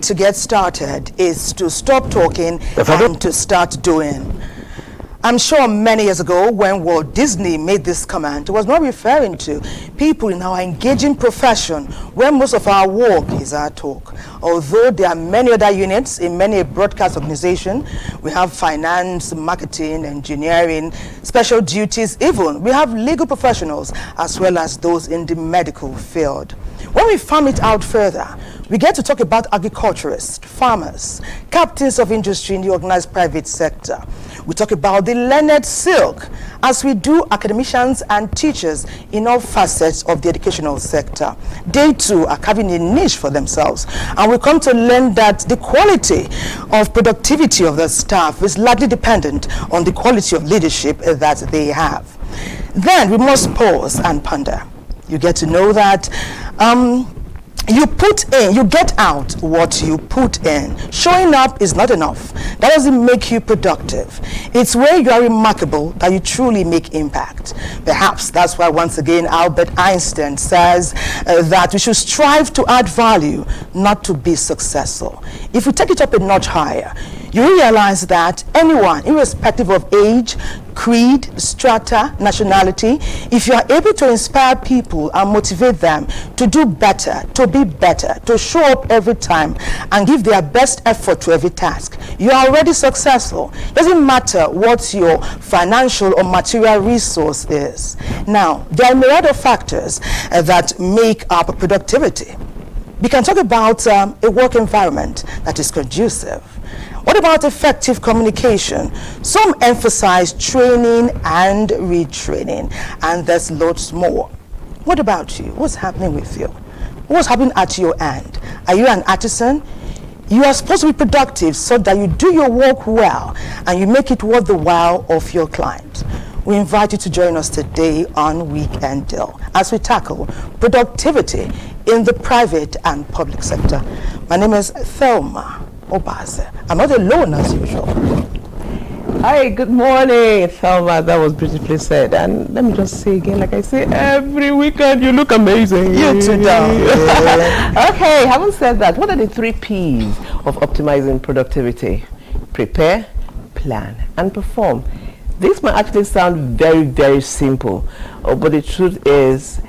To get started is to stop talking and to start doing. I'm sure many years ago when Walt Disney made this comment, it was not referring to people in our engaging profession where most of our work is our talk. Although there are many other units in many broadcast organizations, we have finance, marketing, engineering, special duties, even we have legal professionals as well as those in the medical field. When we farm it out further, we get to talk about agriculturists, farmers, captains of industry in the organized private sector. We talk about the learned silk, as we do academicians and teachers in all facets of the educational sector. They too are carving a niche for themselves. And we come to learn that the quality of productivity of the staff is largely dependent on the quality of leadership that they have. Then we must pause and ponder. You get to know that you put in, you get out what you put in. Showing up is not enough. That doesn't make you productive. It's where you are remarkable that you truly make impact. Perhaps that's why once again Albert Einstein says that we should strive to add value, not to be successful. If we take it up a notch higher, you realize that anyone, irrespective of age, creed, strata, nationality, if you are able to inspire people and motivate them to do better, to be better, to show up every time and give their best effort to every task, you are already successful. Doesn't matter what your financial or material resource is. Now, there are a myriad of factors that make up productivity. We can talk about a work environment that is conducive. What about effective communication? Some emphasize training and retraining, and there's lots more. What about you? What's happening with you? What's happening at your end? Are you an artisan? You are supposed to be productive so that you do your work well and you make it worth the while of your client. We invite you to join us today on Weekend Deal as we tackle productivity in the private and public sector. My name is Thelma Obaze. I'm not alone as usual. Hi, good morning, Thelma. That was beautifully said. And let me just say again, like I say every weekend, you look amazing. You too, darling. Okay, having said that, what are the 3 P's of optimizing productivity? Prepare, plan, and perform. This might actually sound very, very simple, but the truth is,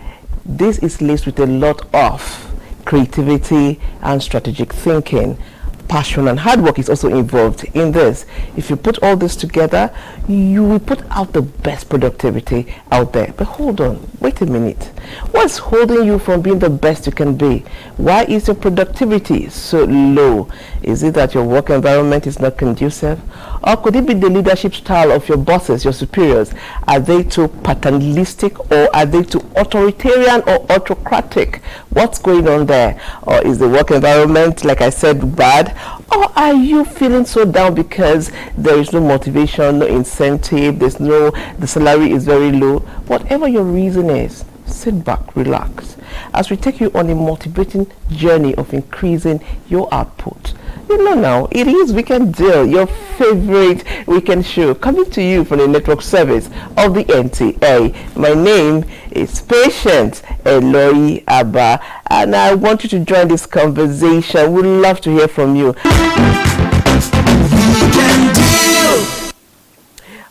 this is laced with a lot of creativity and strategic thinking. Passion and hard work is also involved in this. If you put all this together, you will put out the best productivity out there. But hold on, wait a minute. What's holding you from being the best you can be? Why is your productivity so low? Is it that your work environment is not conducive? Or could it be the leadership style of your bosses, your superiors? Are they too paternalistic, or are they too authoritarian or autocratic? What's going on there? Or is the work environment, like I said, bad? Or are you feeling so down because there is no motivation, no incentive, the salary is very low? Whatever your reason is, sit back, relax, as we take you on a motivating journey of increasing your output. You know now, it is Weekend Deal, your favorite weekend show, coming to you from the network service of the NTA. My name is Patient Eloy Abba, and I want you to join this conversation. We'd love to hear from you.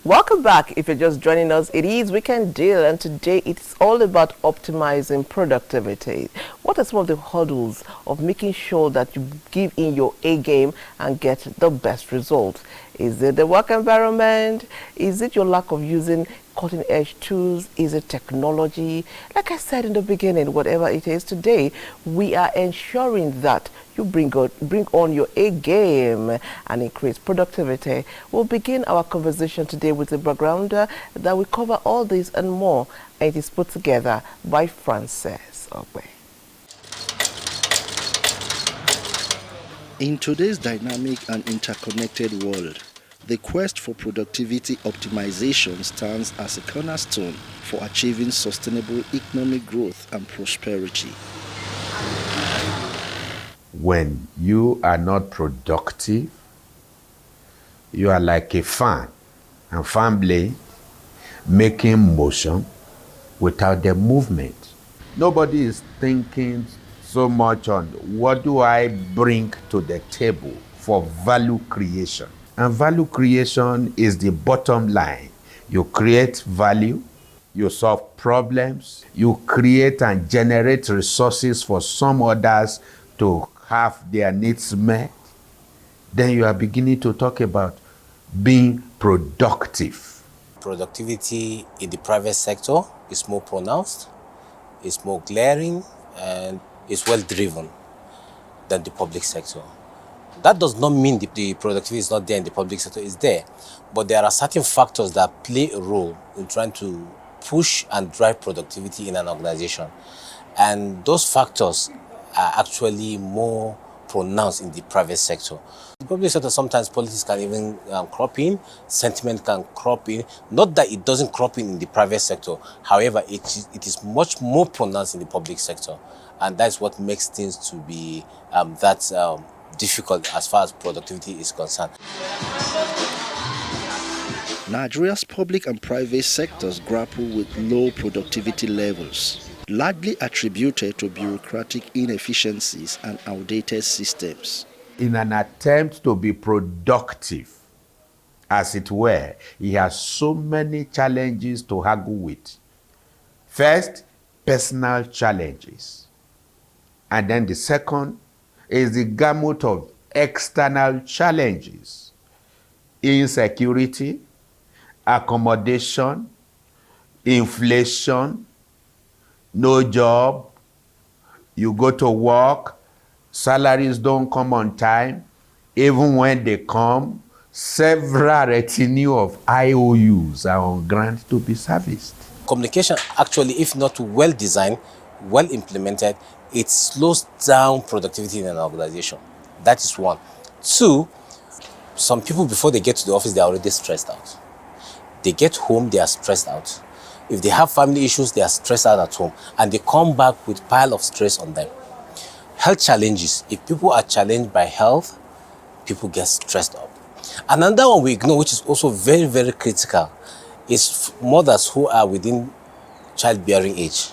Welcome back. If you're just joining us, it is Weekend Deal, and today it's all about optimizing productivity. What are some of the hurdles of making sure that you give in your A game and get the best results? Is it the work environment? Is it your lack of using cutting-edge tools? Is it technology? Like I said in the beginning, whatever it is today, we are ensuring that you bring on your A game and increase productivity. We'll begin our conversation today with a background that will cover all this and more. And it is put together by Frances Ogbe. In today's dynamic and interconnected world, the quest for productivity optimization stands as a cornerstone for achieving sustainable economic growth and prosperity. When you are not productive, you are like a fan blade making motion without the movement. Nobody is thinking so much on what do I bring to the table for value creation. And value creation is the bottom line. You create value, you solve problems, you create and generate resources for some others to have their needs met. Then you are beginning to talk about being productive. Productivity in the private sector is more pronounced, is more glaring, and is well driven than the public sector. That does not mean the productivity is not there in the public sector, it's there. But there are certain factors that play a role in trying to push and drive productivity in an organization. And those factors are actually more pronounced in the private sector. In the public sector, sometimes politics can even crop in, sentiment can crop in. Not that it doesn't crop in the private sector. However, it is much more pronounced in the public sector. And that's what makes things to be difficult as far as productivity is concerned. Nigeria's public and private sectors grapple with low productivity levels, largely attributed to bureaucratic inefficiencies and outdated systems. In an attempt to be productive, as it were, he has so many challenges to haggle with. First, personal challenges. And then the second is the gamut of external challenges. Insecurity, accommodation, inflation, no job, you go to work, salaries don't come on time, even when they come, several retinue of IOUs are on ground to be serviced. Communication actually, if not well designed, well implemented, it slows down productivity in an organization. That is one. Two, some people before they get to the office, they're already stressed out. They get home, they are stressed out. If they have family issues, they are stressed out at home. And they come back with a pile of stress on them. Health challenges. If people are challenged by health, people get stressed up. Another one we ignore, which is also very, very critical, is mothers who are within childbearing age.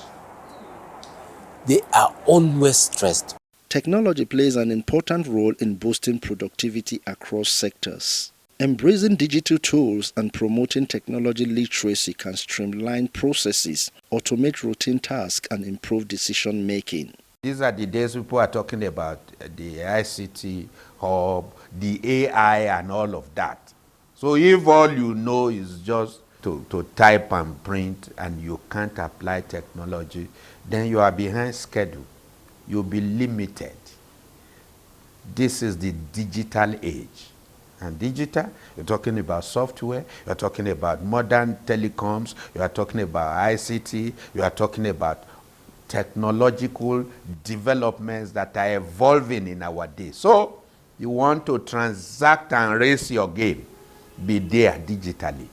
They are always stressed. Technology plays an important role in boosting productivity across sectors. Embracing digital tools and promoting technology literacy can streamline processes, automate routine tasks, and improve decision-making. These are the days people are talking about the ICT hub, the AI, and all of that. So if all you know is just to type and print and you can't apply technology, then you are behind schedule. You'll be limited. This is the digital age. And digital, you're talking about software, you're talking about modern telecoms, you are talking about ICT, you are talking about technological developments that are evolving in our day. So you want to transact and raise your game, be there digitally.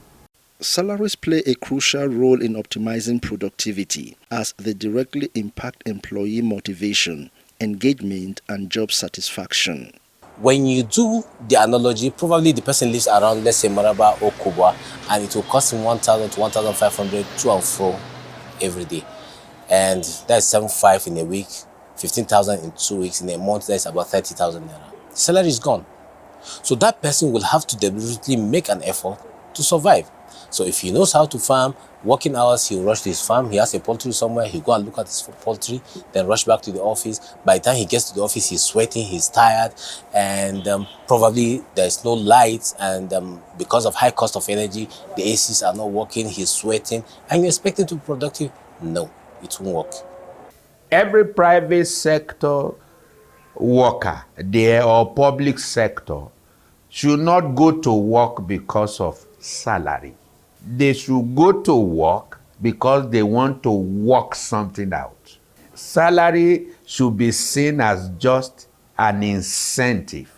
Salaries play a crucial role in optimizing productivity as they directly impact employee motivation, engagement, and job satisfaction. When you do the analogy, probably the person lives around, let's say, Maraba or Kubwa, and it will cost him 1,000 to 1,500 to and fro every day. And that's 7,500 in a week, 15,000 in 2 weeks. In a month, that's about 30,000 naira. The salary is gone. So that person will have to deliberately make an effort to survive. So if he knows how to farm, working hours, he'll rush to his farm. He has a poultry somewhere, he'll go and look at his poultry, then rush back to the office. By the time he gets to the office, he's sweating, he's tired, and probably there's no light, and because of high cost of energy, the ACs are not working, he's sweating, and you expect him to be productive? No, it won't work. Every private sector worker there or public sector should not go to work because of salary. They should go to work because they want to work something out. Salary should be seen as just an incentive,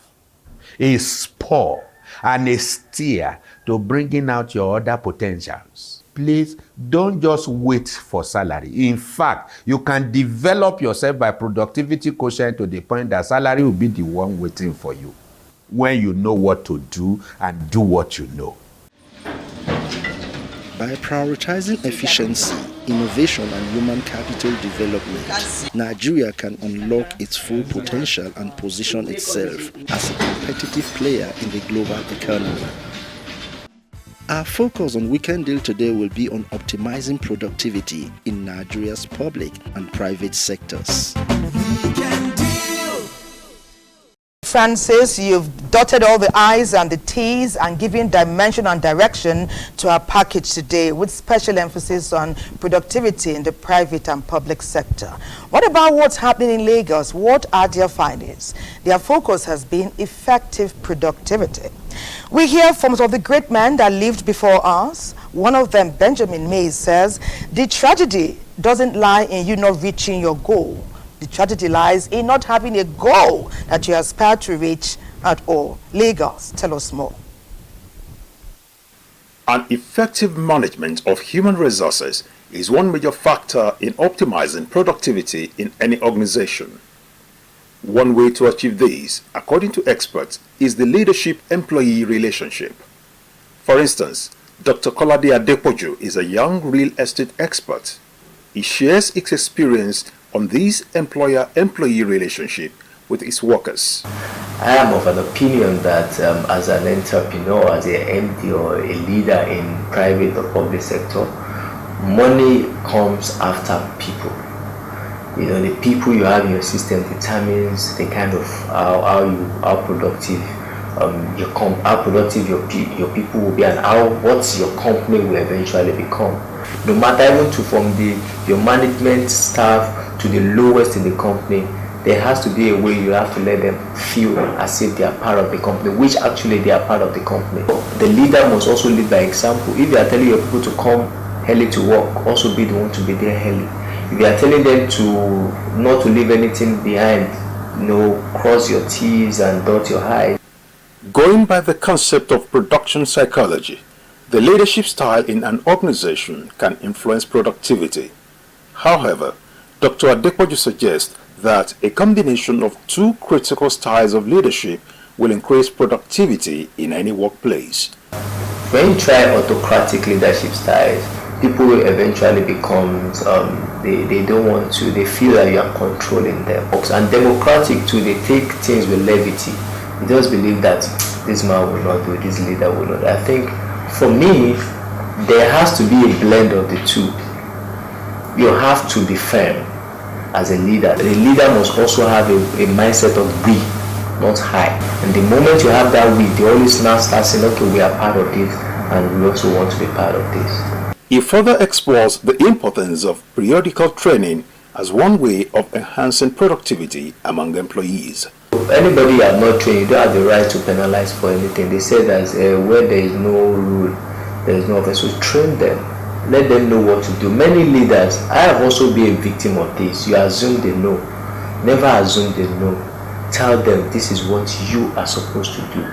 a spur, and a steer to bringing out your other potentials. Please don't just wait for salary. In fact, you can develop yourself by productivity quotient to the point that salary will be the one waiting for you when you know what to do and do what you know. By prioritizing efficiency, innovation and human capital development, Nigeria can unlock its full potential and position itself as a competitive player in the global economy. Our focus on Weekend Deal today will be on optimizing productivity in Nigeria's public and private sectors. Francis, you've dotted all the I's and the T's and given dimension and direction to our package today with special emphasis on productivity in the private and public sector. What about what's happening in Lagos? What are their findings? Their focus has been effective productivity. We hear from some of the great men that lived before us. One of them, Benjamin Mays, says, the tragedy doesn't lie in you not reaching your goal. The tragedy lies in not having a goal that you aspire to reach at all. Lagos, tell us more. An effective management of human resources is one major factor in optimizing productivity in any organization. One way to achieve this, according to experts, is the leadership-employee relationship. For instance, Dr. Kolade Adepoju is a young real estate expert. He shares his experience on this employer-employee relationship with his workers. I am of an opinion that as an entrepreneur, as a MD or a leader in private or public sector, money comes after people. You know, the people you have in your system determines the kind of how productive how productive your people will be, and what your company will eventually become. No matter even from your management staff to the lowest in the company, there has to be a way you have to let them feel as if they are part of the company, which actually they are part of the company. The leader must also lead by example. If you are telling your people to come early to work, also be the one to be there early. If you are telling them to not to leave anything behind, cross your T's and dot your I's. Going by the concept of production psychology, the leadership style in an organization can influence productivity. However, Dr. Adepoju suggests that a combination of two critical styles of leadership will increase productivity in any workplace. When you try autocratic leadership styles, people will eventually become, they don't want to, they feel that you are controlling them. And democratic too, they take things with levity. They just believe that this man will not do, this leader will not. I think for me, there has to be a blend of the two. You have to be firm as a leader. The leader must also have a mindset of we, not high. And the moment you have that we, they always now start saying, okay, we are part of this and we also want to be part of this. He further explores the importance of periodical training as one way of enhancing productivity among employees. Anybody you have not trained, you don't have the right to penalize for anything. They say that where there is no rule, there is no offense. So train them. Let them know what to do. Many leaders, I have also been a victim of this. You assume they know. Never assume they know. Tell them this is what you are supposed to do.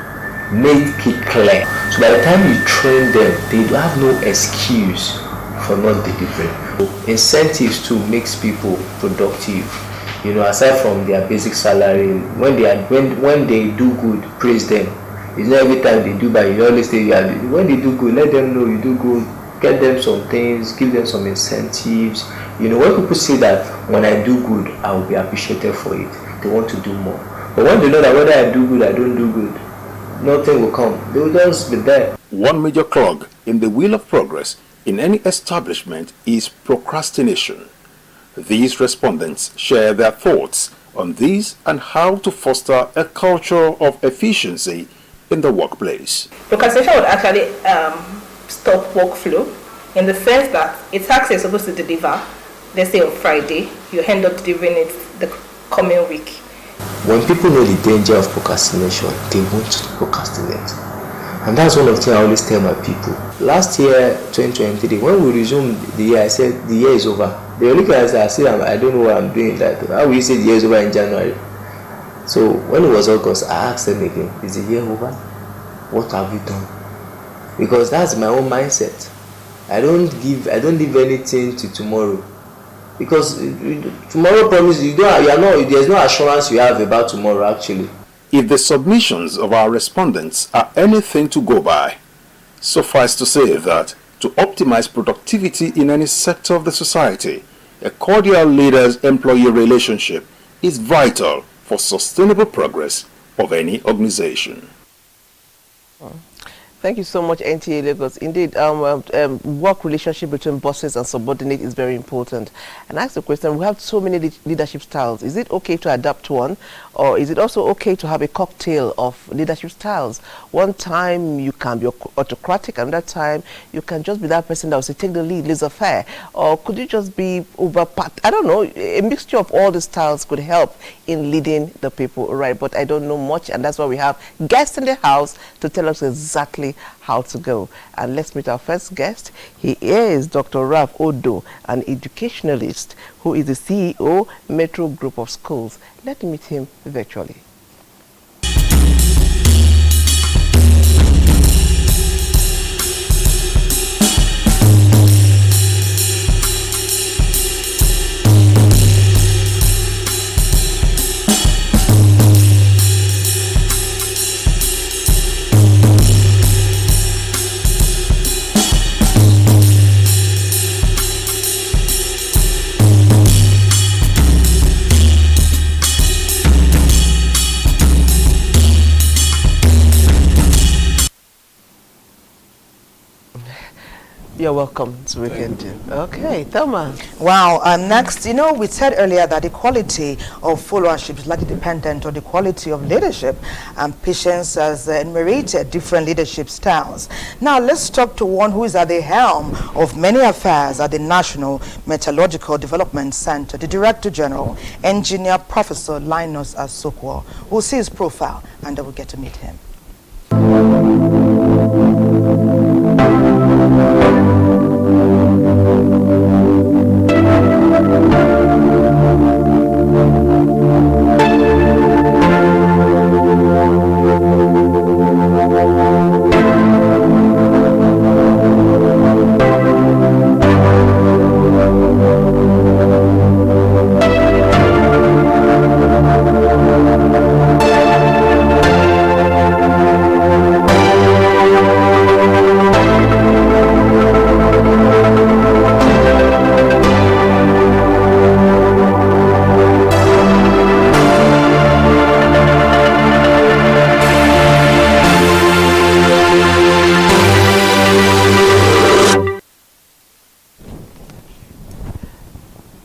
Make it clear. So by the time you train them, they don't have no excuse for not delivering. Incentives too makes people productive. Aside from their basic salary, when they do good, praise them. It's not every time they do bad. You always say, when they do good, let them know you do good. Get them some things, give them some incentives. When people say that when I do good, I will be appreciated for it, they want to do more. But when they know that whether I do good, I don't do good, nothing will come. They will just be there. One major clog in the wheel of progress in any establishment is procrastination. These respondents share their thoughts on this and how to foster a culture of efficiency in the workplace. Procrastination would actually stop workflow in the sense that a task you're supposed to deliver, let's say on Friday, you end up delivering it the coming week. When people know the danger of procrastination, they won't procrastinate. And that's one of the things I always tell my people. Last year, 2023, when we resumed the year, I said the year is over. They were looking at us, I said, I don't know what I'm doing. Like, how will you say the year is over in January? So when it was August, I asked them again, is the year over? What have you done? Because that's my own mindset. I don't leave anything to tomorrow. Because tomorrow promises there's no assurance you have about tomorrow actually. If the submissions of our respondents are anything to go by, suffice to say that to optimize productivity in any sector of the society, a cordial leaders-employee relationship is vital for sustainable progress of any organization. Thank you so much, NTA Lagos. Indeed, work relationship between bosses and subordinates is very important. And I ask the question, we have so many leadership styles. Is it okay to adapt one? Or is it also okay to have a cocktail of leadership styles? One time you can be autocratic, another time you can just be that person that will say, take the lead, laissez-faire. Or could you just be I don't know, a mixture of all the styles could help in leading the people, right? But I don't know much, and that's why we have guests in the house to tell us exactly how to go. And let's meet our first guest. He is Dr. Ralph Odo, an educationalist who is the CEO, Metro Group of Schools. Let's meet him virtually. You're welcome to Weekend. Okay, Thelma. Wow, next, we said earlier that the quality of followership is likely dependent on the quality of leadership, and Patience has enumerated different leadership styles. Now, let's talk to one who is at the helm of many affairs at the National Metallurgical Development Center, the Director General, Engineer Professor Linus Asokwo. We'll see his profile, and then we'll get to meet him.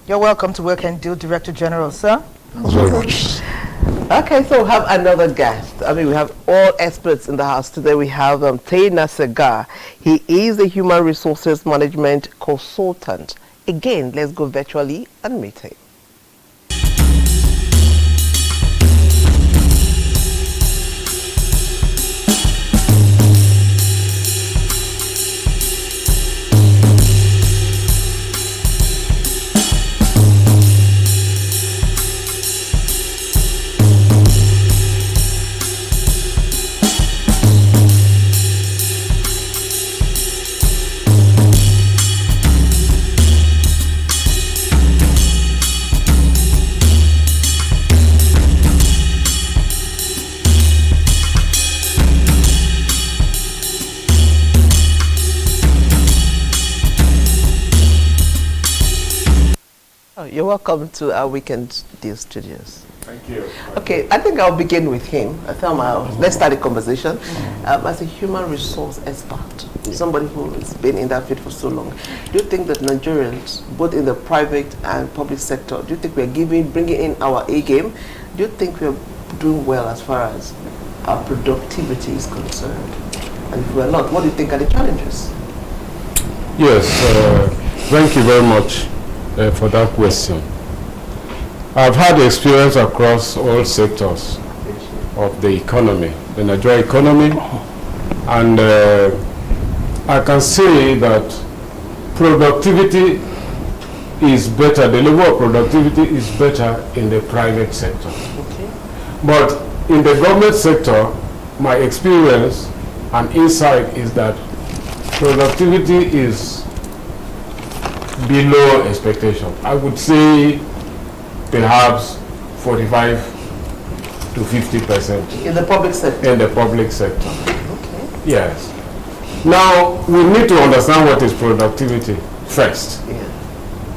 You're welcome to Work and Deal, Director General, sir. Thanks very much. Okay, so we have another guest. We have all experts in the house today. We have Taina Segar. He is the Human Resources Management Consultant. Again, let's go virtually and meet him. You're welcome to our Weekend Deal Studios. Thank you. Okay, I think I'll begin with him. Let's start the conversation. As a human resource expert, somebody who has been in that field for so long, do you think that Nigerians, both in the private and public sector, do you think we're bringing in our A game? Do you think we're doing well as far as our productivity is concerned? And if we're not, what do you think are the challenges? Yes, thank you very much for that question. I've had experience across all sectors of the economy, the Nigerian economy, and I can say that productivity is better, the level of productivity is better in the private sector. Okay. But in the government sector, my experience and insight is that productivity is below expectation. I would say perhaps 45 to 50%. In the public sector? In the public sector. Okay. Yes. Now, we need to understand what is productivity first. Yeah.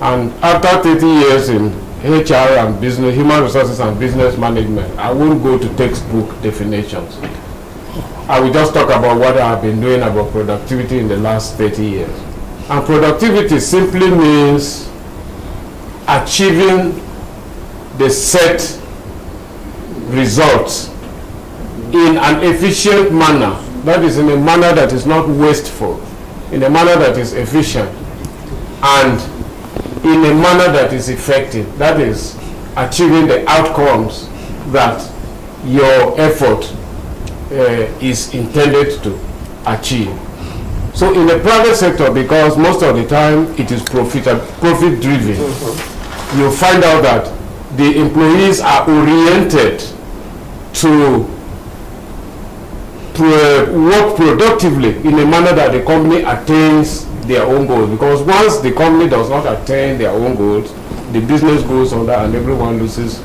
And after 30 years in HR and business, human resources and business management, I won't go to textbook definitions. I will just talk about what I've been doing about productivity in the last 30 years. And productivity simply means achieving the set results in an efficient manner. That is, in a manner that is not wasteful, in a manner that is efficient, and in a manner that is effective. That is, achieving the outcomes that your effort is intended to achieve. So in the private sector, because most of the time it is profit driven, you find out that the employees are oriented to work productively in a manner that the company attains their own goals. Because once the company does not attain their own goals, the business goes under and everyone loses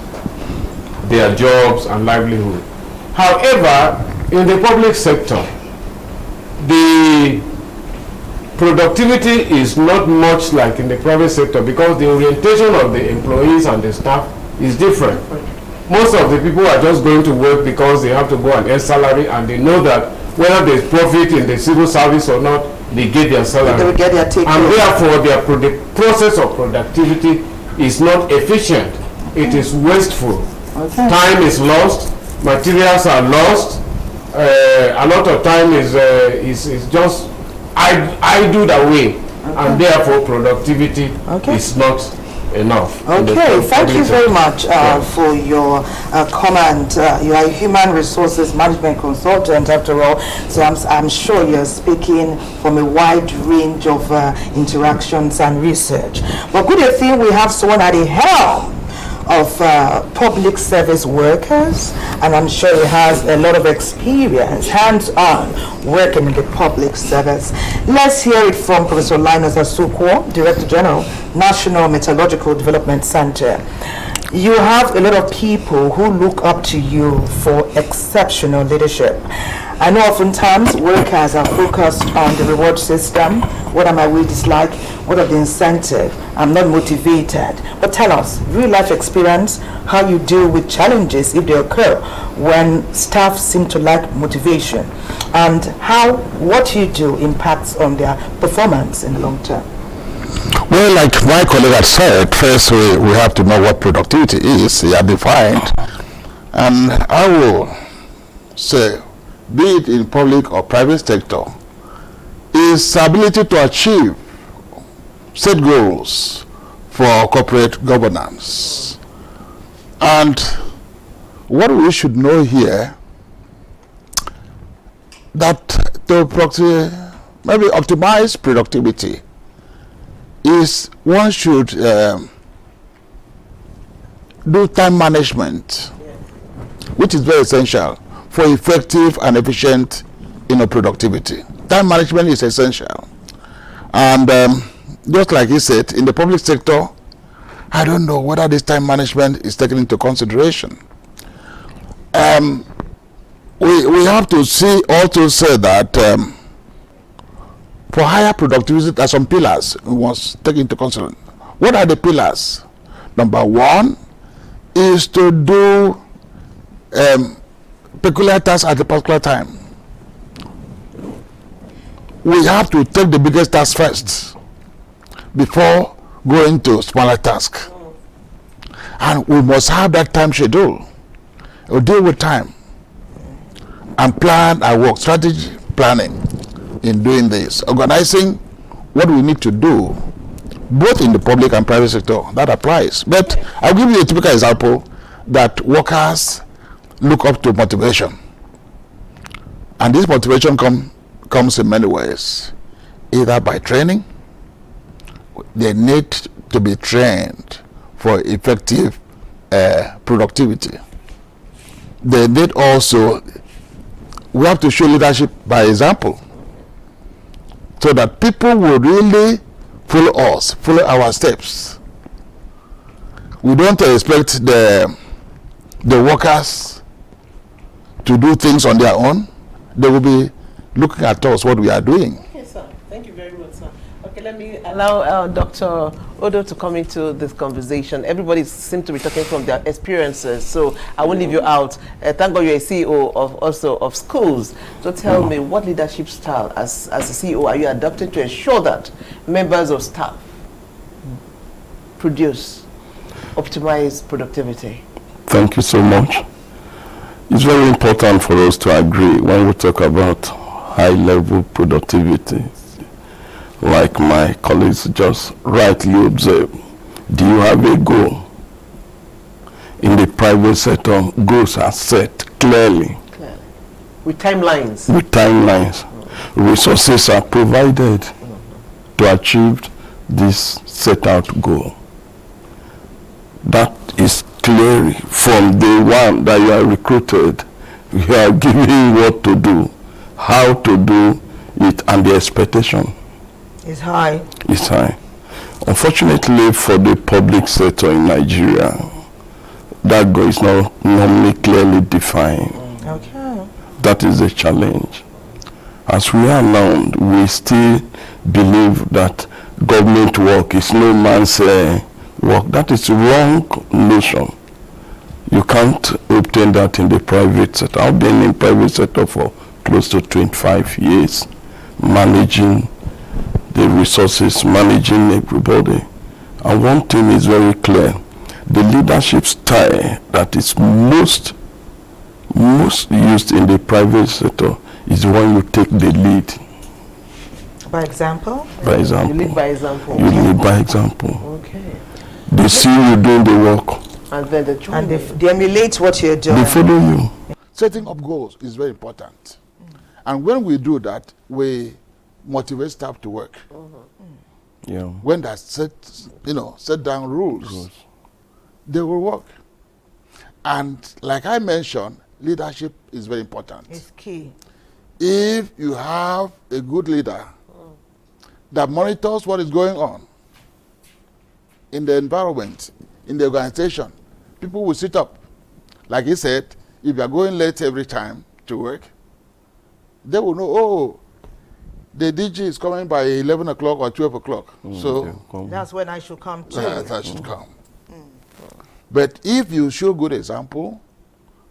their jobs and livelihood. However, in the public sector, the productivity is not much like in the private sector because the orientation of the employees and the staff is different. Most of the people are just going to work because they have to go and earn salary, and they know that whether there is profit in the civil service or not, they get their salary. They will get their take. And therefore, the process of productivity is not efficient. It is wasteful. Okay. Time is lost. Materials are lost. A lot of time is just idled away, and therefore productivity is not enough. Okay, thank you very much for your comment. You are a human resources management consultant after all, so I'm sure you're speaking from a wide range of interactions and research. But good thing we have someone at the helm of public service workers, and I'm sure he has a lot of experience, hands-on, working in the public service. Let's hear it from Professor Linus Asukwo, Director General, National Meteorological Development Center. You have a lot of people who look up to you for exceptional leadership. I know oftentimes workers are focused on the reward system. What are my wages like? What are the incentive? I'm not motivated. But tell us, real life experience, how you deal with challenges if they occur when staff seem to lack motivation, and how what you do impacts on their performance in the long term. Well, like my colleague had said, first we have to know what productivity is. They are defined. And I will say, be it in public or private sector, is ability to achieve set goals for corporate governance. And what we should know here, that to maybe optimize productivity, is one should do time management, which is very essential for effective and efficient productivity. Time management is essential. And just like he said, in the public sector, I don't know whether this time management is taken into consideration. We have to also say that for higher productivity, there are some pillars we must take into consideration. What are the pillars? Number one is to do peculiar tasks at a particular time. We have to take the biggest task first before going to smaller tasks. And we must have that time schedule. We'll deal with time and plan our work, strategy planning in doing this, organizing what we need to do both in the public and private sector. That applies. But I'll give you a typical example that workers look up to motivation. And this motivation comes in many ways. Either by training, they need to be trained for effective productivity. They need also, we have to show leadership by example, so that people will really follow us, follow our steps. We don't expect the workers to do things on their own. They will be looking at us, what we are doing. Okay, sir. Thank you very much, sir. Okay, let me allow Dr. Odo to come into this conversation. Everybody seems to be talking from their experiences, so I won't leave you out. Thank God you're a CEO of schools. So tell me, what leadership style as a CEO are you adopting to ensure that members of staff optimize productivity? Thank you so much. It's very important for us to agree when we talk about high-level productivity. Like my colleagues just rightly observed, do you have a goal? In the private sector, goals are set clearly. With timelines. With timelines. Resources are provided to achieve this set out goal. That is clearly from day one that you are recruited. You are given what to do, how to do it, and the expectation is high. It's high. Unfortunately for the public sector in Nigeria, that goal is not normally clearly defined. Okay. That is a challenge. As we are now, we still believe that government work is no man's work. That is wrong notion. You can't obtain that in the private sector. I've been in private sector for close to 25 years, managing the resources, managing everybody. And one thing is very clear. The leadership style that is most used in the private sector is the one you take the lead. By example? By example. You lead by example. You lead by example. Okay. They see you doing the work. And then they emulate what you're doing. They follow you. Setting up goals is very important. And when we do that, we motivate staff to work. Yeah. When they set down rules, they will work. And like I mentioned, leadership is very important. It's key. If you have a good leader that monitors what is going on in the environment, in the organization, people will sit up. Like he said, if you are going late every time to work, they will know, oh, the DG is coming by 11 o'clock or 12 o'clock. So that's when I should come too. I should come. But if you show good example,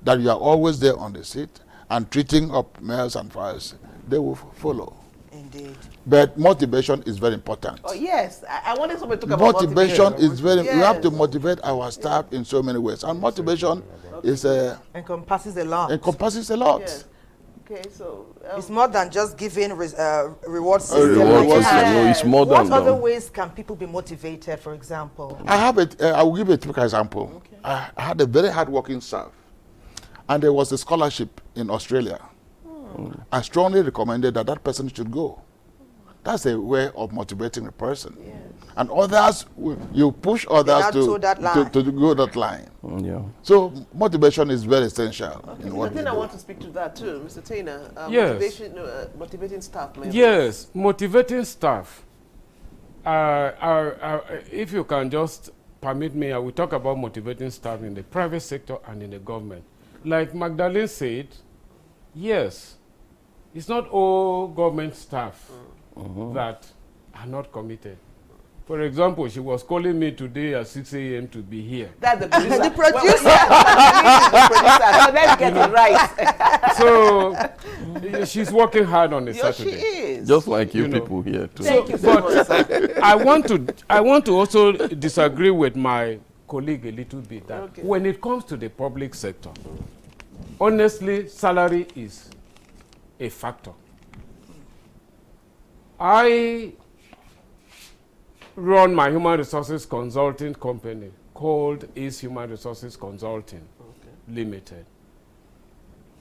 that you are always there on the seat and treating up males and files, they will follow. Indeed. But motivation is very important. Oh yes, I wanted somebody to talk about motivation. Is very. Yes. We have to motivate our staff in so many ways, and motivation is encompasses a lot. Encompasses a lot. Yes. Okay, so it's more than just giving reward system. No, it's more than what other ways can people be motivated? For example, I will give a typical example. Okay. I had a very hard-working staff, and there was a scholarship in Australia. I strongly recommended that person should go. That's a way of motivating a person. Yes. And others, you push others to go that line. Yeah. So motivation is very essential. Okay. In what I want to speak to that too, Mr. Tainer. Yes. Motivating staff. Maybe. Yes, motivating staff. If you can just permit me, I will talk about motivating staff in the private sector and in the government. Like Magdalene said, yes, it's not all government staff that are not committed. For example, she was calling me today at 6 a.m. to be here. That's the producer. The producer. So let's get it right. So she's working hard on a Saturday. She is. Just like you people here too. Thank you so much, sir. I want to also disagree with my colleague a little bit that when it comes to the public sector, honestly, salary is a factor. I run my human resources consulting company called Ace Human Resources Consulting Limited.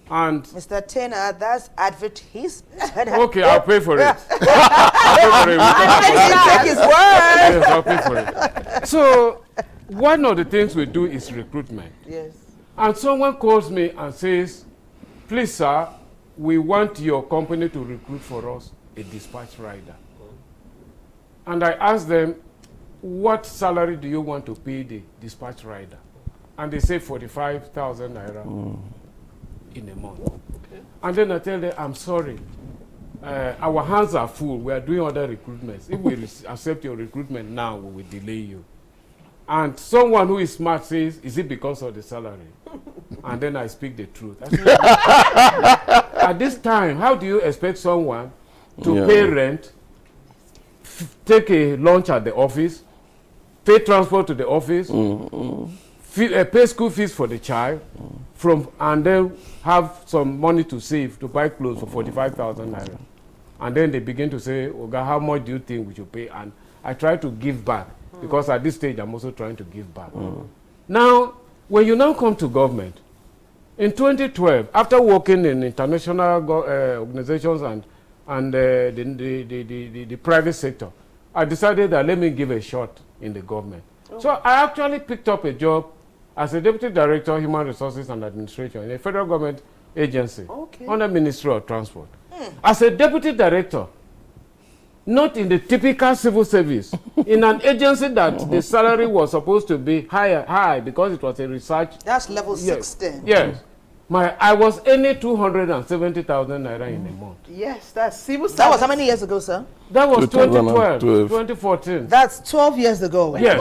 And Mr. Tanner, that's advertisement. okay, I'll pay for it. Take his word. Yes, I'll pay for it. So, one of the things we do is recruitment. Yes. And someone calls me and says, please, sir, we want your company to recruit for us a dispatch rider. And I asked them, what salary do you want to pay the dispatch rider? And they say 45,000 naira in a month. Okay. And then I tell them, I'm sorry, our hands are full. We are doing other recruitments. If we accept your recruitment now, we will delay you. And someone who is smart says, is it because of the salary? And then I speak the truth. I say, at this time, how do you expect someone to pay rent, take a lunch at the office, pay transport to the office, pay school fees for the child, and then have some money to save to buy clothes for 45,000 naira? And then they begin to say, Oga, how much do you think we should pay? And I try to give back, because at this stage I'm also trying to give back. Now, when you now come to government, in 2012, after working in international organizations and the private sector, I decided that let me give a shot in the government. So I actually picked up a job as a Deputy Director, Human Resources and Administration in a federal government agency under Ministry of Transport. As a Deputy Director, not in the typical civil service, in an agency that the salary was supposed to be high because it was a research. That's level 16. Yes. I was earning 270,000 naira in a month. Yes, that's civil service. That was how many years ago, sir? That was 2012, 2014. That's 12 years ago. Yes.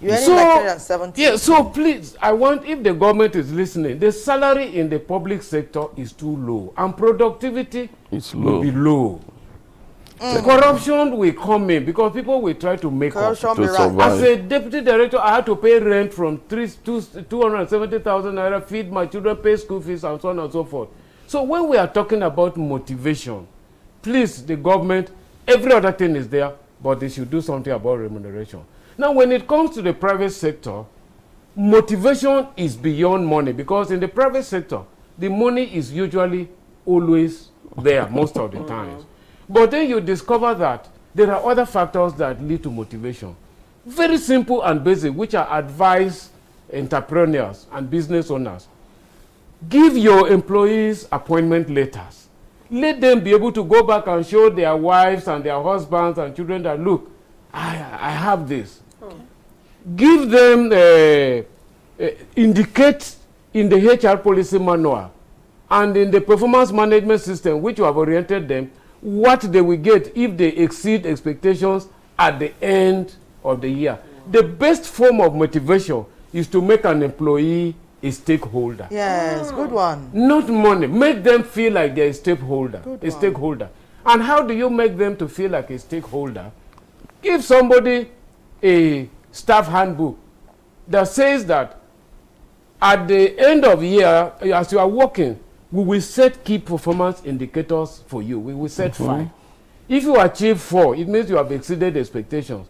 You're earning like 370. Yeah, so please, I want, if the government is listening, the salary in the public sector is too low and productivity will be low. Corruption will come in because people will try to make up. As a deputy director, I had to pay rent from 270,000 naira, feed my children, pay school fees, and so on and so forth. So when we are talking about motivation, please, the government, every other thing is there, but they should do something about remuneration. Now, when it comes to the private sector, motivation is beyond money, because in the private sector, the money is usually always there most of the times. But then you discover that there are other factors that lead to motivation. Very simple and basic, which are advised entrepreneurs and business owners. Give your employees appointment letters. Let them be able to go back and show their wives and their husbands and children that, look, I have this. Give them, indicate in the HR policy manual and in the performance management system, which you have oriented them, what they will get if they exceed expectations at the end of the year. The best form of motivation is to make an employee a stakeholder. Yes, good one. Not money. Make them feel like they're a stakeholder. And how do you make them to feel like a stakeholder? Give somebody a staff handbook that says that at the end of the year, as you are working, we will set key performance indicators for you. We will set 5. If you achieve 4, it means you have exceeded expectations.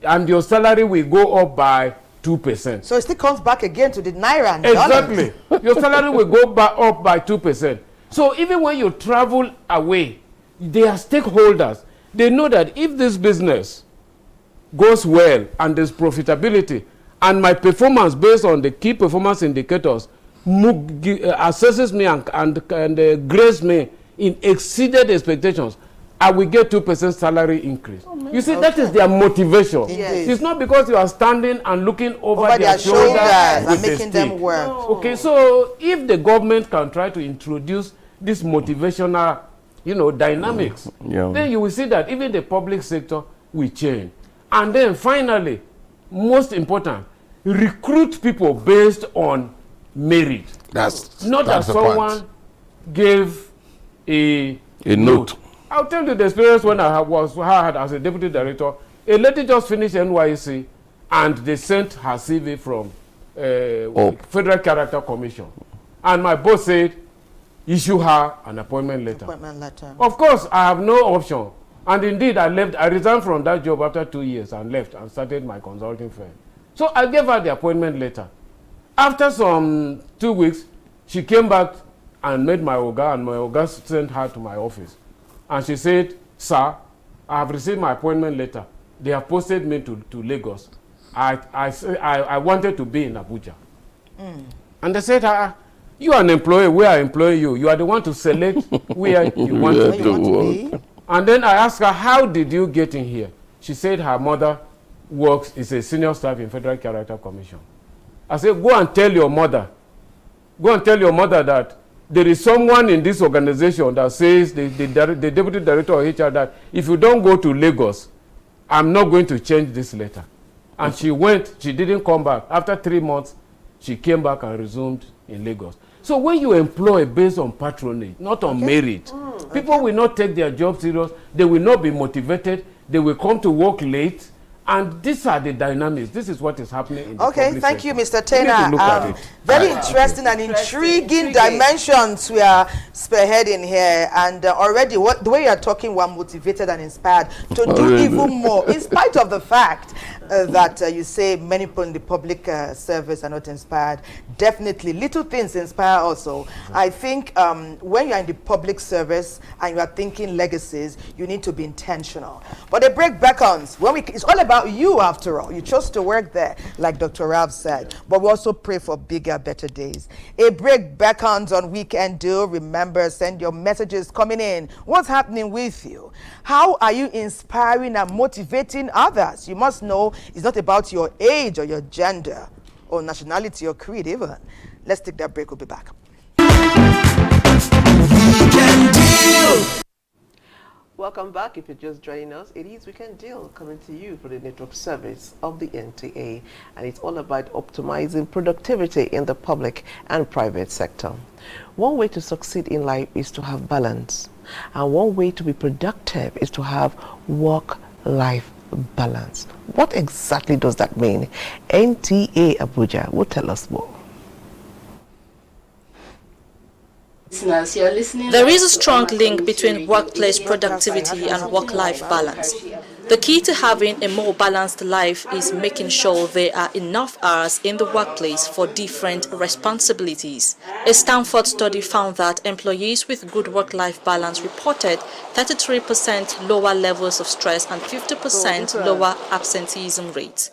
And your salary will go up by 2%. So it still comes back again to the naira and exactly. Your salary will go up by 2%. So even when you travel away, they are stakeholders. They know that if this business goes well and there's profitability, and my performance based on the key performance indicators assesses me and grades me in exceeded expectations, I will get 2% salary increase. You see, that is their motivation. Yes. It's not because you are standing and looking over their shoulders and making them work. No. Okay, so if the government can try to introduce this motivational, dynamics, then you will see that even the public sector will change. And then finally, most important, recruit people based on merit. That's not that's that someone gave a note. I'll tell you the experience when I had as a deputy director. A lady just finished NYC and they sent her CV from Federal Character Commission. And my boss said, issue her an appointment letter. Appointment letter. Of course, I have no option And indeed, I resigned from that job after 2 years and left and started my consulting firm. So I gave her the appointment letter. After some 2 weeks, she came back and met my Oga, and my Oga sent her to my office. And she said, "Sir, I have received my appointment letter. They have posted me to Lagos. I wanted to be in Abuja." And they said, "You are an employee, we are employing you. You are the one to select where you want to be." And then I asked her, "How did you get in here?" She said her mother is a senior staff in Federal Character Commission. I said, "Go and tell your mother. Go and tell your mother that there is someone in this organization that says, the deputy director of HR, that if you don't go to Lagos, I'm not going to change this letter." And she went, she didn't come back. After 3 months, she came back and resumed in Lagos. So when you employ based on patronage, not on merit, people will not take their job serious, they will not be motivated, they will come to work late, and these are the dynamics. This is what is happening in the public thank sector. you, Mr. Taylor. Very interesting and intriguing dimensions we are spearheading here, and already the way you are talking, we're motivated and inspired to do even more, in spite of the fact that you say many people in the public service are not inspired. Definitely, little things inspire also. I think when you're in the public service and you are thinking legacies, you need to be intentional. But the break beckons. It's all about you, after all. You chose to work there, like Dr. Ralph said. But we also pray for bigger, better days. A break beckons on Weekend Do. Remember, send your messages coming in. What's happening with you? How are you inspiring and motivating others? You must know it's not about your age or your gender or nationality or creed even. Let's take that break. We'll be back. Welcome back. If you're just joining us, it is Weekend Deal coming to you for the network service of the NTA, and it's all about optimizing productivity in the public and private sector. One way to succeed in life is to have balance, and one way to be productive is to have work-life balance. What exactly does that mean? NTA Abuja will tell us more. There is a strong link between workplace productivity and work-life balance. The key to having a more balanced life is making sure there are enough hours in the workplace for different responsibilities. A Stanford study found that employees with good work-life balance reported 33% lower levels of stress and 50% lower absenteeism rates.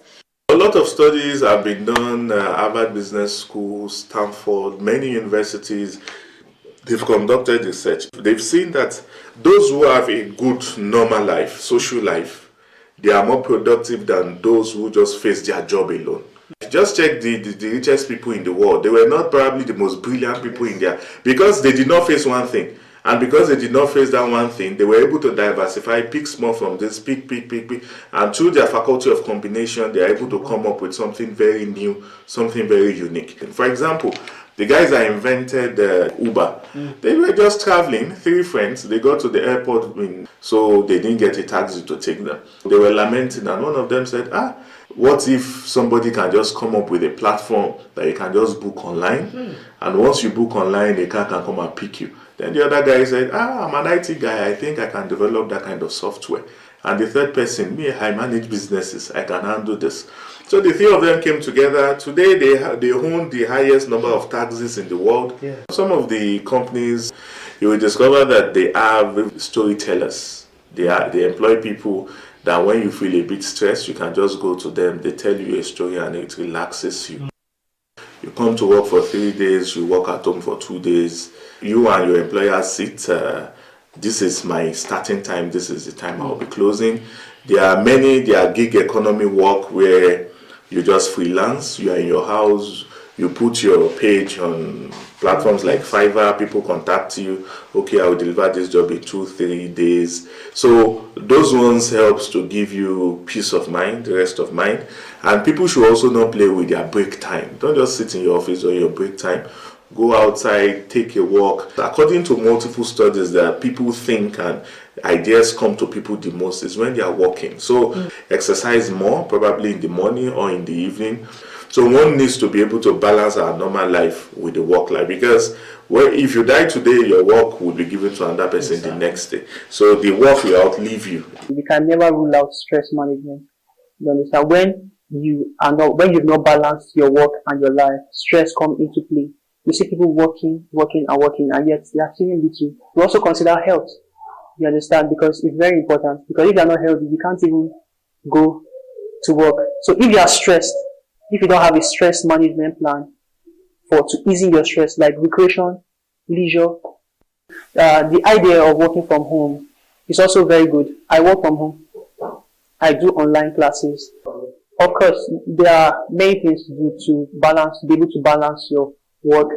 A lot of studies have been done, Harvard Business School, Stanford, many universities. They've conducted research. They've seen that those who have a good normal life, social life, they are more productive than those who just face their job alone. Just check the richest people in the world. They were not probably the most brilliant people in there because they did not face one thing. And because they did not face that one thing, they were able to diversify, pick small from this, pick. And through their faculty of combination, they are able to come up with something very new, something very unique. For example, the guys that invented Uber, they were just traveling, 3 friends, they got to the airport, so they didn't get a taxi to take them. They were lamenting, and one of them said, what if somebody can just come up with a platform that you can just book online, and once you book online, a car can come and pick you. Then the other guy said, I'm an IT guy, I think I can develop that kind of software. And the third person, me, I manage businesses, I can handle this. So the 3 of them came together. Today they own the highest number of taxis in the world. Yeah. Some of the companies, you will discover that they have storytellers. They employ people that when you feel a bit stressed, you can just go to them, they tell you a story and it relaxes you. You come to work for 3 days, you work at home for 2 days. You and your employer sit, this is my starting time, this is the time I'll be closing. There are gig economy work where you just freelance, you are in your house, you put your page on platforms like Fiverr, people contact you, okay, I will deliver this job in 2-3 days. So those ones helps to give you peace of mind, rest of mind. And people should also not play with their break time. Don't just sit in your office or your break time. Go outside, take a walk. According to multiple studies, that people think and ideas come to people the most is when they are walking. So exercise more, probably in the morning or in the evening. So one needs to be able to balance our normal life with the work life, because if you die today, your work will be given to another person the next day. So the work will outlive you. You can never rule out stress management. You understand? When you've not balanced your work and your life, stress comes into play. You see people working, and yet they are feeling little. You also consider health. You understand? Because it's very important. Because if you are not healthy, you can't even go to work. So if you are stressed, if you don't have a stress management plan to easing your stress, like recreation, leisure, the idea of working from home is also very good. I work from home. I do online classes. Of course, there are many things to do to be able to balance your work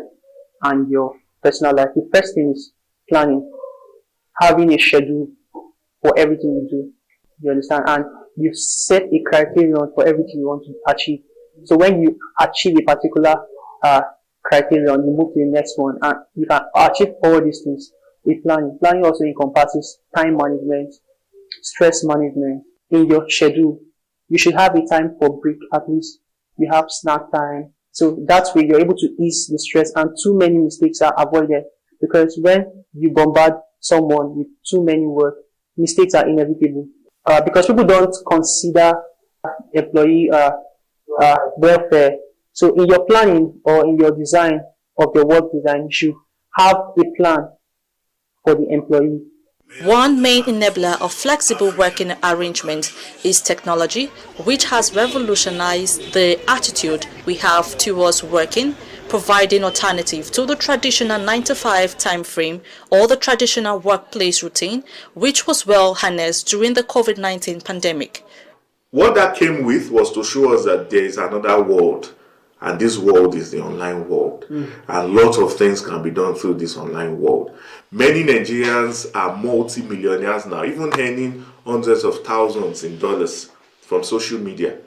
and your personal life. The first thing is planning, having a schedule for everything you do. You understand? And you set a criterion for everything you want to achieve. So when you achieve a particular criterion, you move to the next one, and you can achieve all these things with planning. Planning also encompasses time management, stress management. In your schedule, you should have a time for break, at least you have snack time. So that way you're able to ease the stress, and too many mistakes are avoided, because when you bombard someone with too many work, mistakes are inevitable. Because people don't consider employee welfare. So in your planning or in your design of your work design, you should have a plan for the employee. One main enabler of flexible working arrangement is technology, which has revolutionized the attitude we have towards working, providing alternative to the traditional 9-to-5 time frame or the traditional workplace routine, which was well harnessed during the COVID-19 pandemic. What that came with was to show us that there is another world, and this world is the online world. And lots of things can be done through this online world. Many Nigerians are multi-millionaires now, even earning hundreds of thousands in dollars from social media.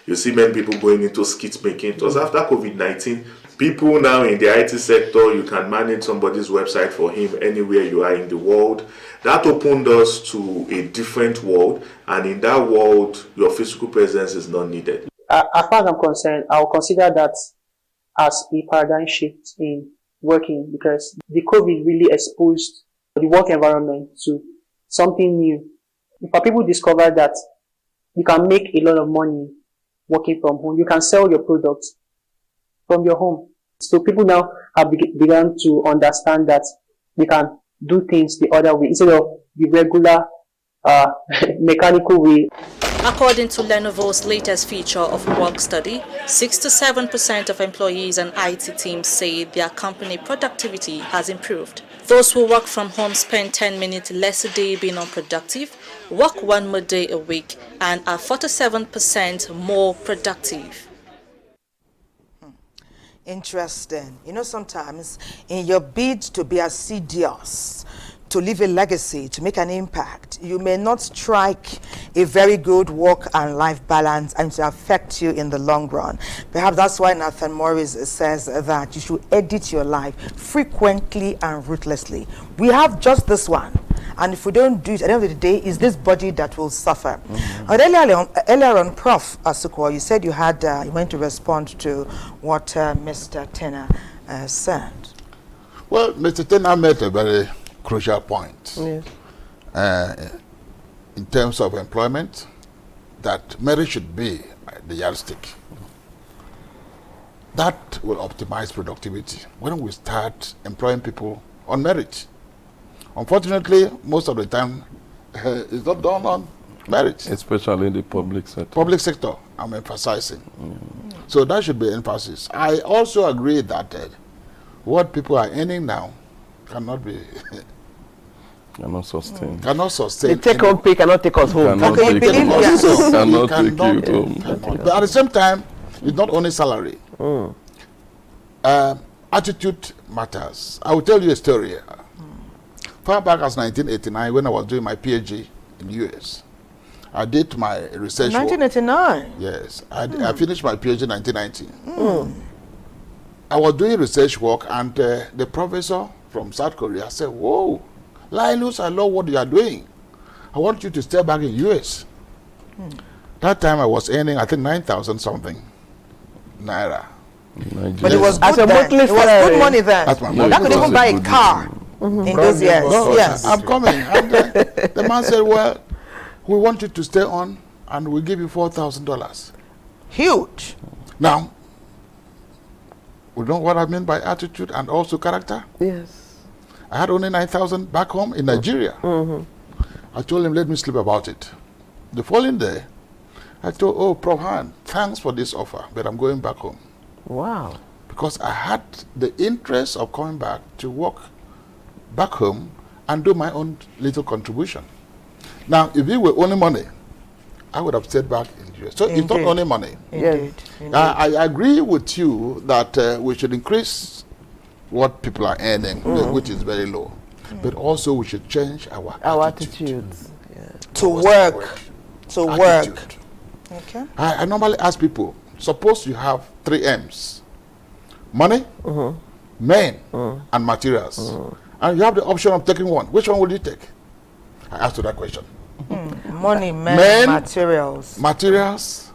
You see many people going into skit making. It was after COVID-19. People now in the IT sector, you can manage somebody's website for him anywhere you are in the world. That opened us to a different world, and in that world, your physical presence is not needed. As far as I'm concerned, I will consider that as a paradigm shift in working, because the COVID really exposed the work environment to something new. If people discover that you can make a lot of money working from home, you can sell your products from your home. So people now have begun to understand that they can do things the other way instead of the regular mechanical way. According to Lenovo's latest feature of work study, 6 to 7% of employees and IT teams say their company productivity has improved. Those who work from home spend 10 minutes less a day being unproductive, work 1 more day a week, and are 47% more productive. Interesting. You know, sometimes in your bid to be assiduous, to leave a legacy, to make an impact, you may not strike a very good work and life balance, and to affect you in the long run. Perhaps that's why Nathan Morris says that you should edit your life frequently and ruthlessly. We have just this one, and if we don't do it, at the end of the day, it's this body that will suffer. But earlier on, Prof. Asukwa, you said you went to respond to what Mr. Tenor said. Well, Mr. Tenor made a very crucial point. Yes. In terms of employment, that merit should be the yardstick. That will optimize productivity when we start employing people on merit. Unfortunately, most of the time, it's not done on merit. Especially in the public sector. Public sector, I'm emphasizing. So that should be emphasis. I also agree that what people are earning now cannot be cannot sustain. Cannot sustain. The take-home pay cannot take us home. Cannot take you home. But at the same time, it's not only salary. Attitude matters. I will tell you a story. Far back as 1989, when I was doing my PhD in the US, I did my research 1989? work. Yes. I finished my PhD in 1990. I was doing research work, and the professor from South Korea said, "Whoa, Linus, I love what you are doing. I want you to stay back in US." That time I was earning, I think, 9,000 something. naira. But it was As good a then. monthly It was salary. good money then. That's my That could even buy a car in those years. No, Yes. I'm coming. And the man said, well, we want you to stay on and we'll give you $4,000. Huge. Now, you know what I mean by attitude and also character? Yes. I had only 9,000 back home in Nigeria. I told him, let me sleep about it. The following day, I told, oh, Prof. Han, thanks for this offer, but I'm going back home. Wow. Because I had the interest of coming back to work back home and do my own little contribution. Now, if it were only money, I would have stayed back in the US. So it's not only money. Indeed. I agree with you that we should increase what people are earning, which is very low. But also we should change our attitudes. To work. To work. Okay. I normally ask people, suppose you have 3 M's. Money, men, and materials. And you have the option of taking one. Which one will you take? I asked you that question. Money, men, materials. Materials.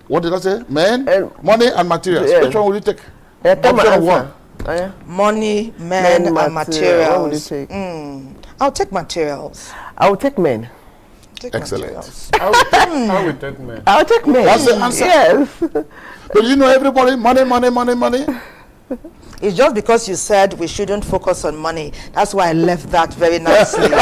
What did I say? Men, money, and materials. Yeah. Which one will you take? Option of one. Money, men, and materials. What would you take? I'll take materials. I will take men. Excellent. I will take men. I'll take men. That's the answer. Yes. But you know everybody, money, money, money, money. It's just because you said we shouldn't focus on money. That's why I left that very nicely. I'm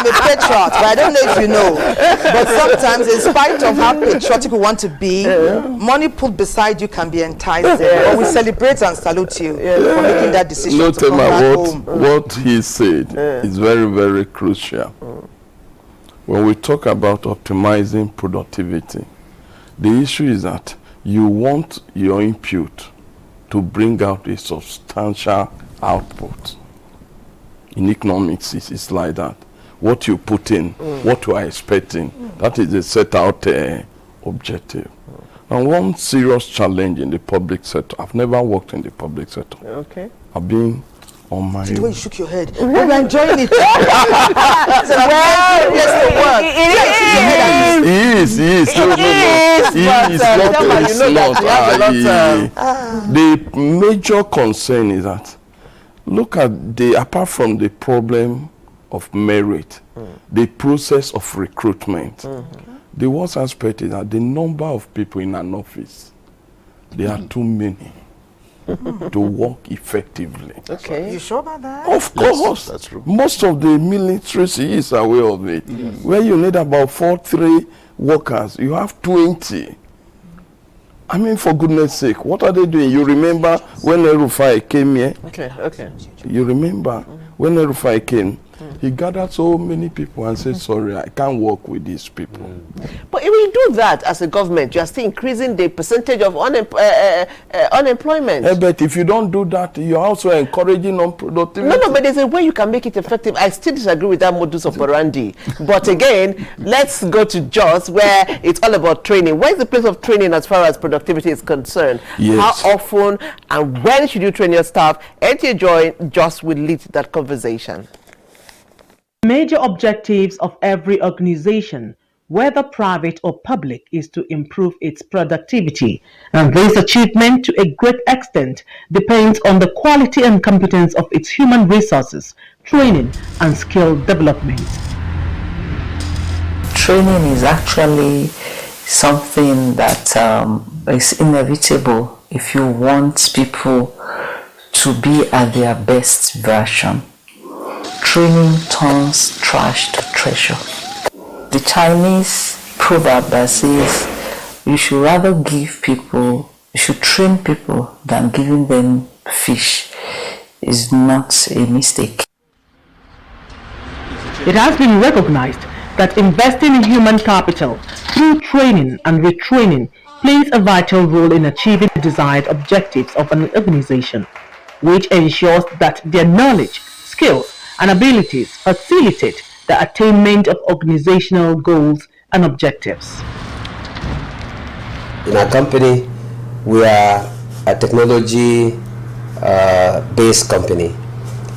a patriot, but I don't know if you know. But sometimes, in spite of how patriotic we want to be, money put beside you can be enticing. But we celebrate and salute you for making that decision No, to come back home. what he said is very, very crucial. When we talk about optimizing productivity, the issue is that you want your input to bring out a substantial output. In economics, it's like that. What you put in, what you are expecting, that is a set out objective. And one serious challenge in the public sector, I've never worked in the public sector. Okay. I've been on my The way you shook your head. But we're enjoying it. The major concern is that, look at apart from the problem of merit, the process of recruitment, the worst aspect is that the number of people in an office, there are too many to work effectively. Okay. You sure about that? Of course. That's true. Most of the military is aware of it. Where you need about 4-3 workers, you have 20. I mean, for goodness sake, what are they doing? You remember when Erufai came here? Okay. You remember when Erufai came? He gathered so many people and said, sorry, I can't work with these people. But if we do that as a government, you are still increasing the percentage of unemployment. But if you don't do that, you're also encouraging unproductivity. No, but there's a way you can make it effective. I still disagree with that modus operandi. But again, let's go to Jos, where it's all about training. Where's the place of training as far as productivity is concerned? Yes. How often and when should you train your staff? NTA Jos will lead that conversation. Major objectives of every organization, whether private or public, is to improve its productivity, and this achievement to a great extent depends on the quality and competence of its human resources, training and skill development. Training is actually something that is inevitable if you want people to be at their best version. Training turns trash to treasure. The Chinese proverb that says you should rather you should train people than giving them fish is not a mistake. It has been recognized that investing in human capital through training and retraining plays a vital role in achieving the desired objectives of an organization, which ensures that their knowledge, skills, and abilities facilitate the attainment of organizational goals and objectives. In our company, we are a technology-based company,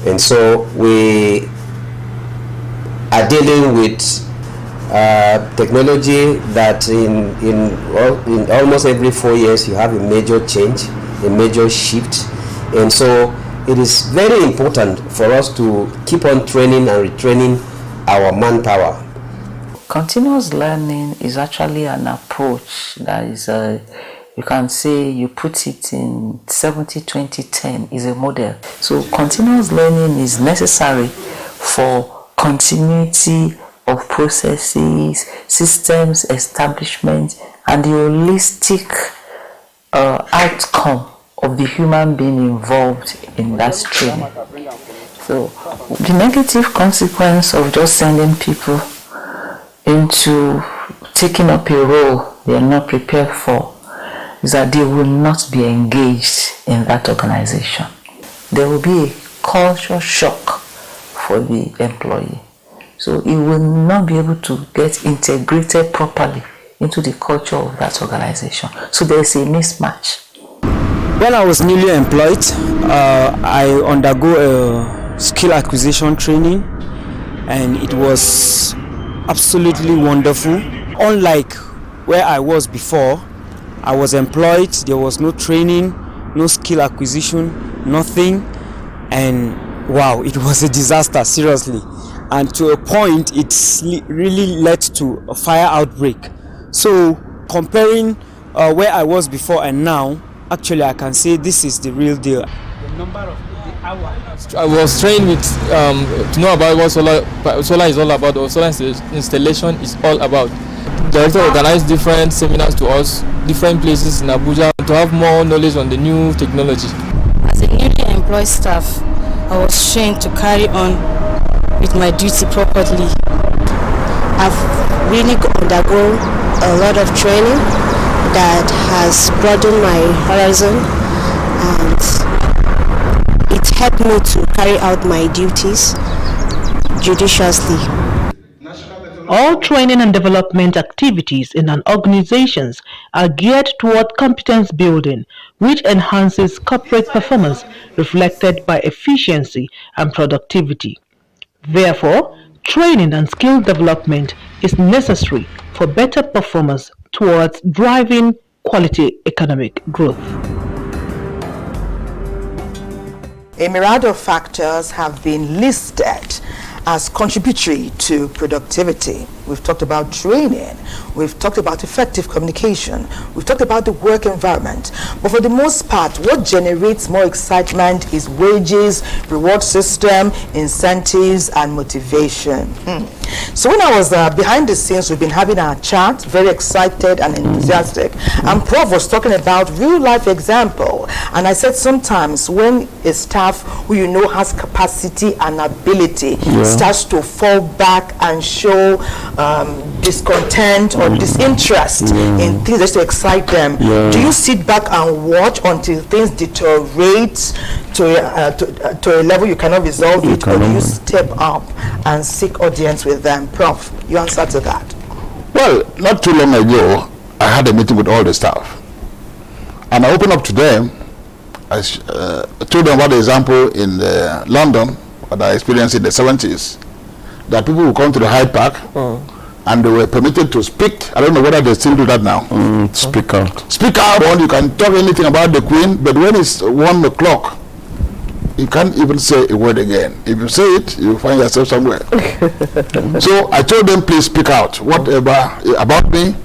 and so we are dealing with technology that in almost every 4 years you have a major change, a major shift, and so it is very important for us to keep on training and retraining our manpower. Continuous learning is actually an approach that is, you can say you put it in 70-20-10 is a model. So continuous learning is necessary for continuity of processes, systems, establishment, and the holistic outcome of the human being involved in that training. So the negative consequence of just sending people into taking up a role they are not prepared for is that they will not be engaged in that organization. There will be a culture shock for the employee. So he will not be able to get integrated properly into the culture of that organization. So there is a mismatch. When I was newly employed, I undergo a skill acquisition training, and it was absolutely wonderful. Unlike where I was before, I was employed, there was no training, no skill acquisition, nothing, and wow, it was a disaster, seriously. And to a point, it really led to a fire outbreak. So comparing where I was before and now, actually I can say this is the real deal. The number of the hours. I was trained with to know about what solar is all about, or solar installation is all about. The director organized different seminars to us, different places in Abuja, to have more knowledge on the new technology. As a newly employed staff, I was trained to carry on with my duty properly. I've really undergone a lot of training that has broadened my horizon, and it helped me to carry out my duties judiciously. All training and development activities in an organization are geared toward competence building, which enhances corporate performance reflected by efficiency and productivity. Therefore, training and skill development is necessary for better performance towards driving quality economic growth. A myriad of factors have been listed as contributory to productivity. We've talked about training, we've talked about effective communication, we've talked about the work environment. But for the most part, what generates more excitement is wages, reward system, incentives, and motivation. So when I was behind the scenes, we've been having our chat, very excited and enthusiastic. And Prof was talking about real life example. And I said sometimes when a staff who you know has capacity and ability starts to fall back and show discontent or disinterest in things just to excite them, do you sit back and watch until things deteriorate to a level you cannot resolve it, or do you step up and seek audience with them? Prof, you answer to that. Well, not too long ago, I had a meeting with all the staff, and I opened up to them. I told them about the example in London, what I experienced in the 70s, that people would come to the Hyde Park and they were permitted to speak. I don't know whether they still do that now. Speak out. Speak out, and you can talk anything about the Queen, but when it's 1 o'clock, you can't even say a word again. If you say it, you find yourself somewhere. So I told them, please speak out, whatever about me.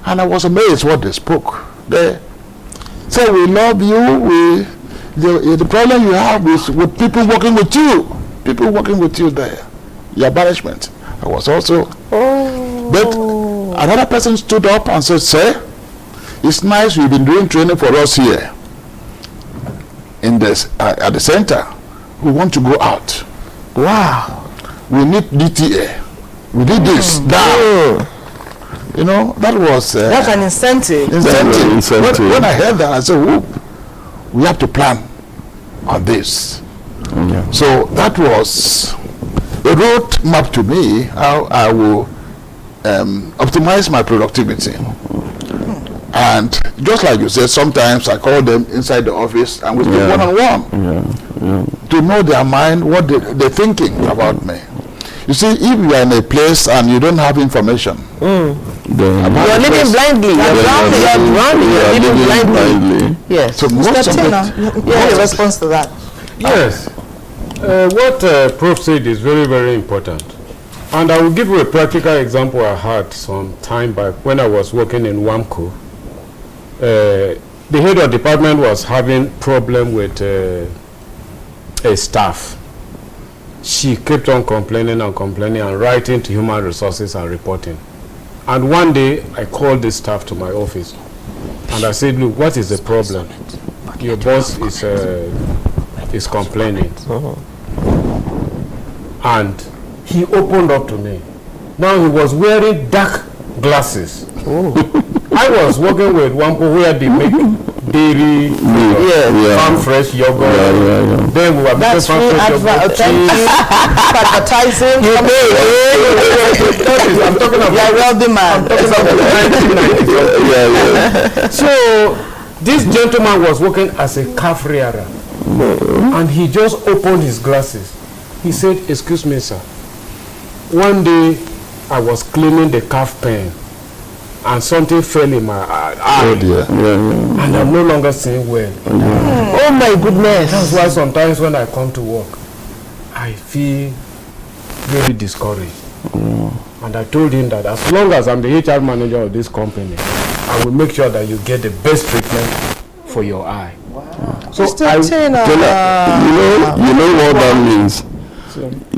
And I was amazed what they spoke. They said, we love you. The problem you have is with people working with you. People working with you there. Your management. I was also. But another person stood up and said, sir, it's nice you've been doing training for us here in this at the center. We want to go out. Wow. We need DTA. We need this. That. You know, that was that's an incentive. When I heard that, I said, whoop, we have to plan on this. So that was a road map to me how I will optimize my productivity. And just like you said, sometimes I call them inside the office and we speak one-on-one to know their mind, what they're thinking about me. You see, if you are in a place and you don't have information, you're living blindly. You're living blindly. Yes. So most of it. Your response to that? Yes. What Prof said is very, very important. And I will give you a practical example I had some time back when I was working in WAMCO. The head of department was having problem with a staff. She kept on complaining and writing to human resources and reporting. And one day I called the staff to my office and I said, look, what is the problem? Your boss is complaining. And he opened up to me. Now he was wearing dark glasses. I was working with WAMCO where they make dairy, farm fresh yogurt. Then we were making farm fresh yogurt. Advertising. I'm talking about. You're a wealthy man. So this gentleman was working as a calf rearer, and he just opened his glasses. He said, "Excuse me, sir. One day I was cleaning the calf pen, and something fell in my eye, and I'm no longer seeing well." Oh my goodness! That's why sometimes when I come to work, I feel very discouraged. And I told him that as long as I'm the HR manager of this company, I will make sure that you get the best treatment for your eye. So you know what that means?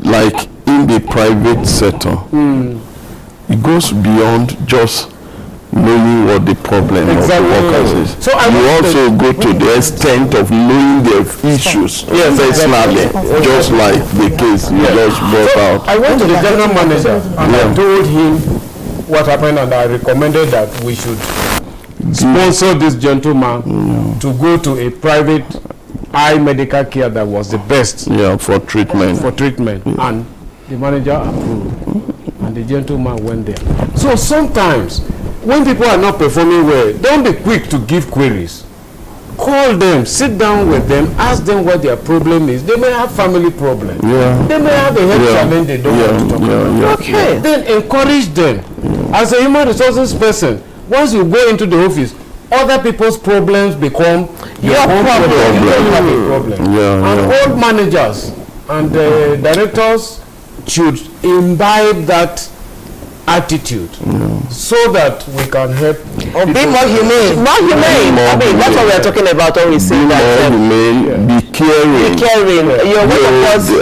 Like in the private sector, it goes beyond just knowing what the problem of the workers is. So you also go to the extent of knowing their issues personally, just like the case you just brought out. I went to the general manager and I told him what happened, and I recommended that we should sponsor this gentleman to go to a private eye medical care that was the best for treatment. And the manager approved, and the gentleman went there. So sometimes when people are not performing well, don't be quick to give queries. Call them, sit down with them, ask them what their problem is. They may have family problems. They may have a health challenge they don't want to talk about. Okay. Then encourage them. As a human resources person, once you go into the office, other people's problems become your own problem. You don't have a problem. And all managers and directors should imbibe that attitude so that we can help or be more humane. I mean, that's what we are talking about when we say that. Be caring.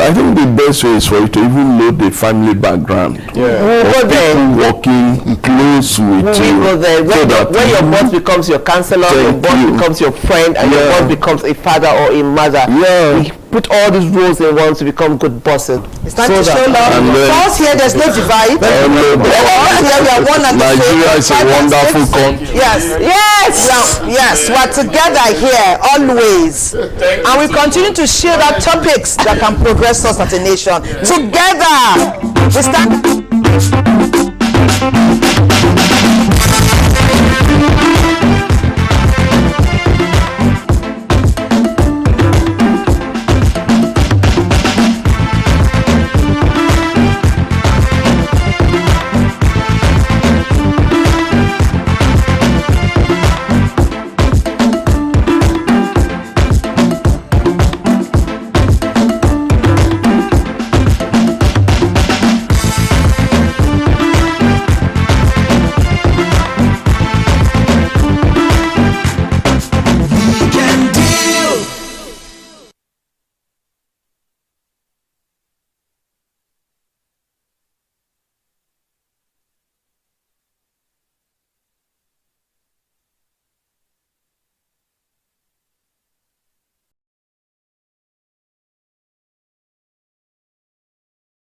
I think the best way is for you to even know the family background. People working close with you. When your boss becomes your counselor, your boss becomes your friend, and your boss becomes a father or a mother. We put all these roles in one to become good bosses. It's time to show love. For us here, there's no divide. Here we are one and the same. Nigeria is a wonderful country. Yes, we're together here always, and we continue to share out topics that can progress us as a nation. Together, we stand.